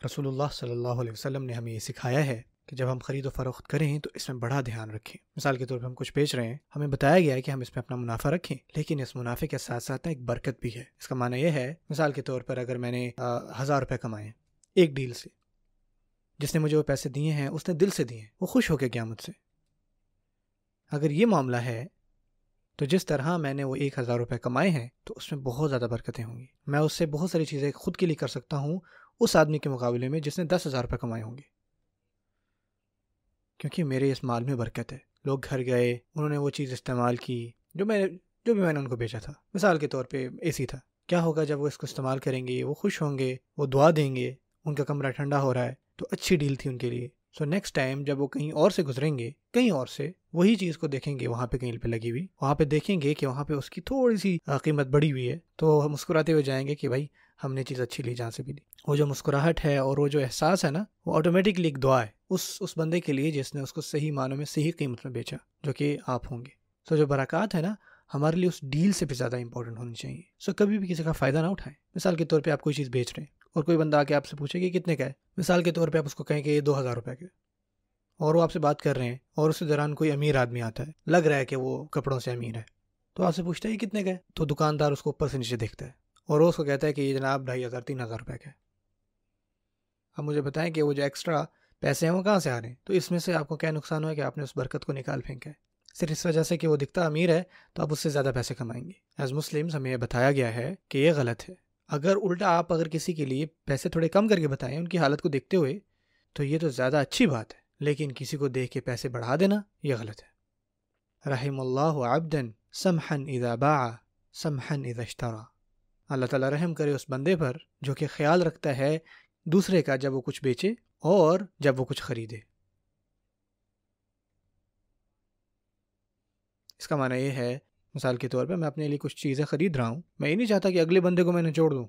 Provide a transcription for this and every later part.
رسول اللہ صلی اللہ علیہ وسلم نے ہمیں یہ سکھایا ہے کہ جب ہم خرید و فروخت کریں تو اس میں بڑا دھیان رکھیں۔ مثال کے طور پہ ہم کچھ بیچ رہے ہیں، ہمیں بتایا گیا ہے کہ ہم اس میں اپنا منافع رکھیں، لیکن اس منافع کے ساتھ ساتھ ایک برکت بھی ہے۔ اس کا معنی یہ ہے، مثال کے طور پر اگر میں نے 1000 روپے کمائے ایک ڈیل سے، جس نے مجھے وہ پیسے دیے ہیں اس نے دل سے دیے ہیں، وہ خوش ہو کے گیا مجھ سے۔ اگر یہ معاملہ ہے تو جس طرح میں نے وہ 1000 روپے کمائے ہیں تو اس میں بہت زیادہ برکتیں ہوں گی، میں اس سے بہت ساری چیزیں خود کے لیے کر سکتا ہوں اس آدمی کے مقابلے میں جس نے 10,000 روپے کمائے ہوں گے، کیونکہ میرے اس مال میں برکت ہے۔ لوگ گھر گئے، انہوں نے وہ چیز استعمال کی جو بھی میں نے ان کو بیچا تھا۔ مثال کے طور پہ اے سی تھا، کیا ہوگا جب وہ اس کو استعمال کریں گے، وہ خوش ہوں گے، وہ دعا دیں گے، ان کا کمرہ ٹھنڈا ہو رہا ہے، تو اچھی ڈیل تھی ان کے لیے۔ سو نیکسٹ ٹائم جب وہ کہیں اور سے گزریں گے، کہیں اور سے وہی چیز کو دیکھیں گے، وہاں پہ کہیں پہ لگی ہوئی، وہاں پہ دیکھیں گے کہ وہاں پہ اس کی تھوڑی سی قیمت بڑھی ہوئی ہے، تو ہم مسکراتے ہوئے جائیں گے کہ بھائی ہم نے چیز اچھی لی جہاں سے بھی لی۔ وہ جو مسکراہٹ ہے اور وہ جو احساس ہے نا، وہ آٹومیٹکلی ایک دعا ہے اس بندے کے لیے جس نے اس کو صحیح معنوں میں صحیح قیمت میں بیچا، جو کہ آپ ہوں گے۔ سو جو برکات ہے نا، ہمارے لیے اس ڈیل سے بھی زیادہ امپورٹنٹ ہونی چاہیے۔ سو کبھی بھی کسی کا فائدہ نہ اٹھائیں۔ مثال کے طور پہ آپ کوئی چیز بیچ رہے ہیں اور کوئی بندہ آ کے آپ سے پوچھے کہ کتنے کا ہے، مثال کے طور پہ آپ اس کو کہیں کہ یہ 2000 روپے کا، اور وہ آپ سے بات کر رہے ہیں اور اس دوران کوئی امیر آدمی آتا ہے، لگ رہا ہے کہ وہ کپڑوں سے امیر ہے، تو آپ سے پوچھتا ہے یہ کتنے کا ہے، تو دکاندار اس کو اوپر سے نیچے دیکھتا ہے اور وہ اس کو کہتا ہے کہ یہ جناب 2500 3000 روپے کا ہے۔ اب مجھے بتائیں کہ وہ جو ایکسٹرا پیسے ہیں وہ کہاں سے آ رہے ہیں؟ تو اس میں سے آپ کو کیا نقصان ہوا ہے کہ آپ نے اس برکت کو نکال پھینکا ہے، صرف اس وجہ سے کہ وہ دکھتا امیر ہے تو آپ اس سے زیادہ پیسے کمائیں گے۔ ایز مسلمز ہمیں یہ بتایا گیا ہے کہ یہ غلط ہے۔ اگر الٹا آپ اگر کسی کے لیے پیسے تھوڑے کم کر کے بتائیں ان کی حالت کو دیکھتے ہوئے، تو یہ تو زیادہ اچھی بات ہے، لیکن کسی کو دیکھ کے پیسے بڑھا دینا یہ غلط ہے۔ رحم اللہ عبدا سمحا اذا باع سمحا اذا اشترى، اللہ تعالیٰ رحم کرے اس بندے پر جو کہ خیال رکھتا ہے دوسرے کا جب وہ کچھ بیچے اور جب وہ کچھ خریدے۔ اس کا معنی یہ ہے، مثال کے طور پہ میں اپنے لیے کچھ چیزیں خرید رہا ہوں، میں یہ نہیں چاہتا کہ اگلے بندے کو میں نچوڑ دوں۔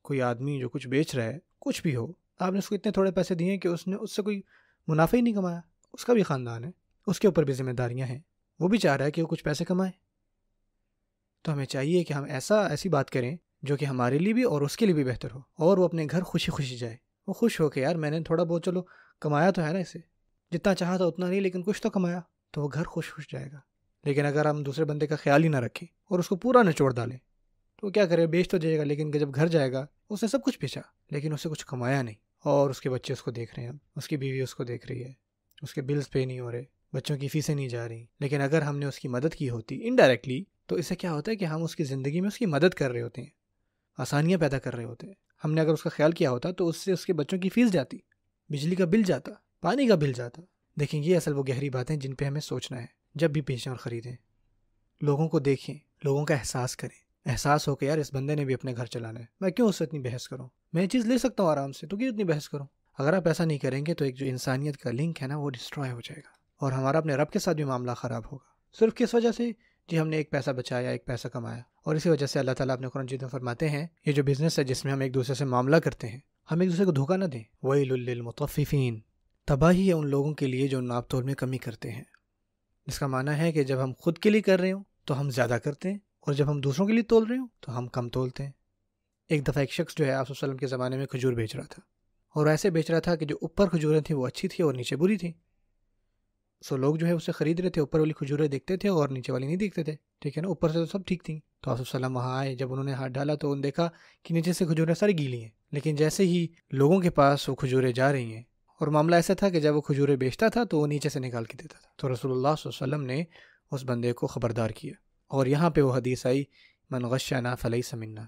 کوئی آدمی جو کچھ بیچ رہا ہے، کچھ بھی ہو، آپ نے اس کو اتنے تھوڑے پیسے دیے ہیں کہ اس نے اس سے کوئی منافع ہی نہیں کمایا، اس کا بھی خاندان ہے، اس کے اوپر بھی ذمہ داریاں ہیں، وہ بھی چاہ رہا ہے کہ وہ کچھ پیسے کمائے۔ تو ہمیں چاہیے کہ ہم ایسی بات کریں جو کہ ہمارے لیے بھی اور اس کے لیے بھی بہتر ہو، اور وہ اپنے گھر خوشی خوشی جائے، وہ خوش ہو کہ یار میں نے تھوڑا بہت چلو کمایا تو ہے نا، اسے جتنا چاہا تھا اتنا نہیں لیکن کچھ تو کمایا، تو وہ گھر خوش خوش جائے گا۔ لیکن اگر ہم دوسرے بندے کا خیال ہی نہ رکھیں اور اس کو پورا نچوڑ ڈالیں تو وہ کیا کرے، بیچ تو جائے گا، لیکن جب گھر جائے گا اس نے سب کچھ بیچا لیکن اسے کچھ کمایا نہیں، اور اس کے بچے اس کو دیکھ رہے ہیں، اس کی بیوی اس کو دیکھ رہی ہے، اس کے بلز پے نہیں ہو رہے، بچوں کی فیسیں نہیں جا رہی۔ لیکن اگر ہم نے اس کی مدد کی ہوتی انڈائریکٹلی، تو اس سے کیا ہوتا ہے کہ ہم اس کی زندگی میں اس کی مدد کر رہے ہوتے ہیں، آسانیاں پیدا کر رہے ہوتے ہیں۔ ہم نے اگر اس کا خیال کیا ہوتا تو اس سے اس کے بچوں کی فیس جاتی، بجلی کا بل جاتا، پانی کا بل جاتا۔ دیکھیں یہ اصل وہ گہری باتیں جن پہ ہمیں سوچنا ہے جب بھی بیچیں اور خریدیں۔ لوگوں کو دیکھیں، لوگوں کا احساس کریں، احساس ہو کہ یار اس بندے نے بھی اپنے گھر چلانا ہے، میں کیوں اس سے اتنی بحث کروں، میں یہ چیز لے سکتا ہوں آرام سے، تو کیوں اتنی بحث کروں؟ اگر آپ ایسا نہیں کریں گے تو ایک جو انسانیت کا لنک ہے نا وہ ڈسٹرائے ہو جائے گا، اور ہمارا اپنے رب کے ساتھ بھی معاملہ خراب ہوگا، صرف کس وجہ سے جی ہم نے ایک پیسہ بچایا، ایک پیسہ کمایا۔ اور اسی وجہ سے اللہ تعالیٰ اپنے قرآن مجید میں فرماتے ہیں یہ جو بزنس ہے جس میں ہم ایک دوسرے سے معاملہ کرتے ہیں، ہم ایک دوسرے کو دھوکہ نہ دیں۔ وَيْلٌ لِّلْمُطَفِّفِينَ، تباہی ہے ان لوگوں کے لیے جو ناپ تول میں کمی کرتے ہیں، جس کا معنی ہے کہ جب ہم خود کے لیے کر رہے ہوں تو ہم زیادہ کرتے ہیں، اور جب ہم دوسروں کے لیے تول رہے ہوں تو ہم کم تولتے ہیں۔ ایک دفعہ ایک شخص جو ہے آپ صلی اللہ علیہ وسلم کے زمانے میں کھجور بیچ رہا تھا، اور ایسے بیچ رہا تھا کہ جو اوپر کھجوریں تھیں وہ اچھی تھیں اور نیچے بری تھیں۔ سو لوگ جو ہے اسے خرید رہے تھے، اوپر والی کھجوریں دیکھتے تھے اور نیچے والی نہیں دیکھتے تھے، ٹھیک ہے نا، اوپر سے تو سب ٹھیک تھیں۔ تو آپ صلی اللہ علیہ وسلم وہاں آئے، جب انہوں نے ہاتھ ڈالا تو انہوں نے دیکھا کہ نیچے سے کھجوریں ساری گیلی ہیں، لیکن جیسے ہی لوگوں کے پاس وہ کھجوریں جا رہی ہیں، اور معاملہ ایسا تھا کہ جب وہ کھجوریں بیچتا تھا تو وہ نیچے سے نکال کے دیتا تھا، تو رسول اللہ صلی اللہ علیہ وسلم نے اس بندے کو خبردار کیا، اور یہاں پہ وہ حدیث آئی من غشنا فلیس منا،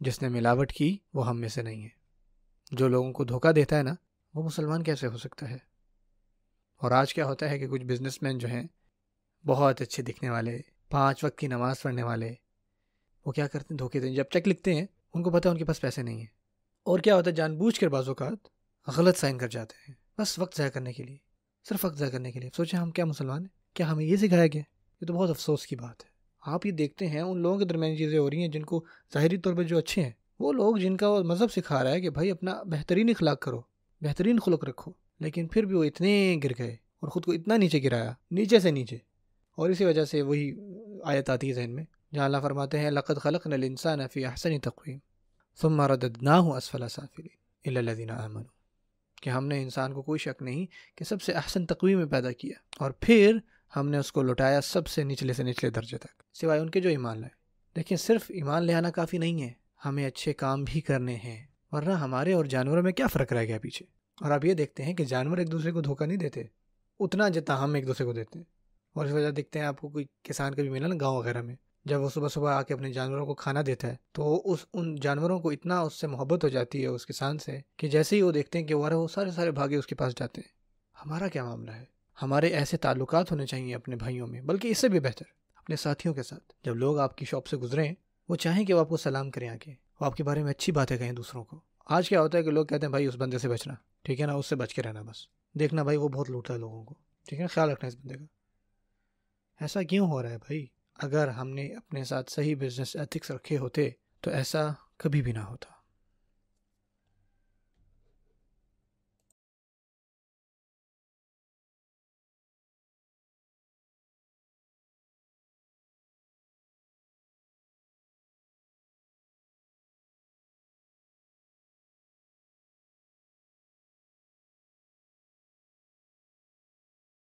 جس نے ملاوٹ کی وہ ہم میں سے نہیں ہے۔ جو لوگوں کو دھوکہ دیتا ہے نا وہ مسلمان کیسے ہو سکتا ہے؟ اور آج کیا ہوتا ہے کہ کچھ بزنس مین جو ہیں بہت اچھے دکھنے والے، 5 وقت کی نماز پڑھنے والے، وہ کیا کرتے ہیں، دھوکے دیں، جب چیک لکھتے ہیں ان کو پتہ ہے ان کے پاس پیسے نہیں ہیں، اور کیا ہوتا ہے جان بوجھ کر بعض اوقات غلط سائن کر جاتے ہیں، بس وقت ضائع کرنے کے لیے، صرف وقت ضائع کرنے کے لیے۔ سوچیں ہم کیا مسلمان ہیں؟ کیا ہمیں یہ سکھایا گیا؟ یہ تو بہت افسوس کی بات ہے۔ آپ یہ دیکھتے ہیں ان لوگوں کے درمیان چیزیں ہو رہی ہیں جن کو ظاہری طور پر جو اچھے ہیں، وہ لوگ جن کا مذہب سکھا رہا ہے کہ بھائی اپنا بہترین اخلاق کرو، بہترین خلق رکھو، لیکن پھر بھی وہ اتنے گر گئے اور خود کو اتنا نیچے گرایا، نیچے سے نیچے۔ اور اسی وجہ سے وہی آیت آتی ہے ذہن میں جہاں اللہ فرماتے ہیں لقد خلقنا الانسان فی احسن تقویم ثم رددناہ اسفل سافلین، الا الذین آمنوا، کہ ہم نے انسان کو کوئی شک نہیں کہ سب سے احسن تقویم میں پیدا کیا، اور پھر ہم نے اس کو لٹایا سب سے نچلے درجے تک، سوائے ان کے جو ایمان لائے۔ لیکن صرف ایمان لے آنا کافی نہیں ہے، ہمیں اچھے کام بھی کرنے ہیں، ورنہ ہمارے اور جانوروں میں کیا فرق رہ گیا پیچھے۔ اور آپ یہ دیکھتے ہیں کہ جانور ایک دوسرے کو دھوکہ نہیں دیتے اتنا جتنا ہم ایک دوسرے کو دیتے ہیں۔ اور اس وجہ دیکھتے ہیں آپ کو کوئی کسان کبھی ملا نا گاؤں وغیرہ میں، جب وہ صبح صبح آ کے اپنے جانوروں کو کھانا دیتا ہے تو ان جانوروں کو اتنا اس سے محبت ہو جاتی ہے اس کسان سے کہ جیسے ہی وہ دیکھتے ہیں کہ وہ سارے بھاگے اس کے پاس جاتے ہیں۔ ہمارا کیا معاملہ ہے؟ ہمارے ایسے تعلقات ہونے چاہیے اپنے بھائیوں میں، بلکہ اس سے بھی بہتر اپنے ساتھیوں کے ساتھ۔ جب لوگ آپ کی شاپ سے گزریں، وہ چاہیں کہ وہ آپ کو سلام کریں، آ کے وہ آپ کے بارے میں اچھی باتیں کہیں دوسروں کو۔ آج کیا ہوتا ہے کہ لوگ کہتے ہیں بھائی اس بندے سے بچنا، ٹھیک ہے نا، اس سے بچ کے رہنا، بس دیکھنا بھائی وہ بہت لوٹتا ہے لوگوں کو، ٹھیک ہے نا، خیال رکھنا اس بندے کا۔ ایسا کیوں ہو رہا ہے بھائی؟ اگر ہم نے اپنے ساتھ صحیح بزنس ایتھکس رکھے ہوتے تو ایسا کبھی بھی نہ ہوتا۔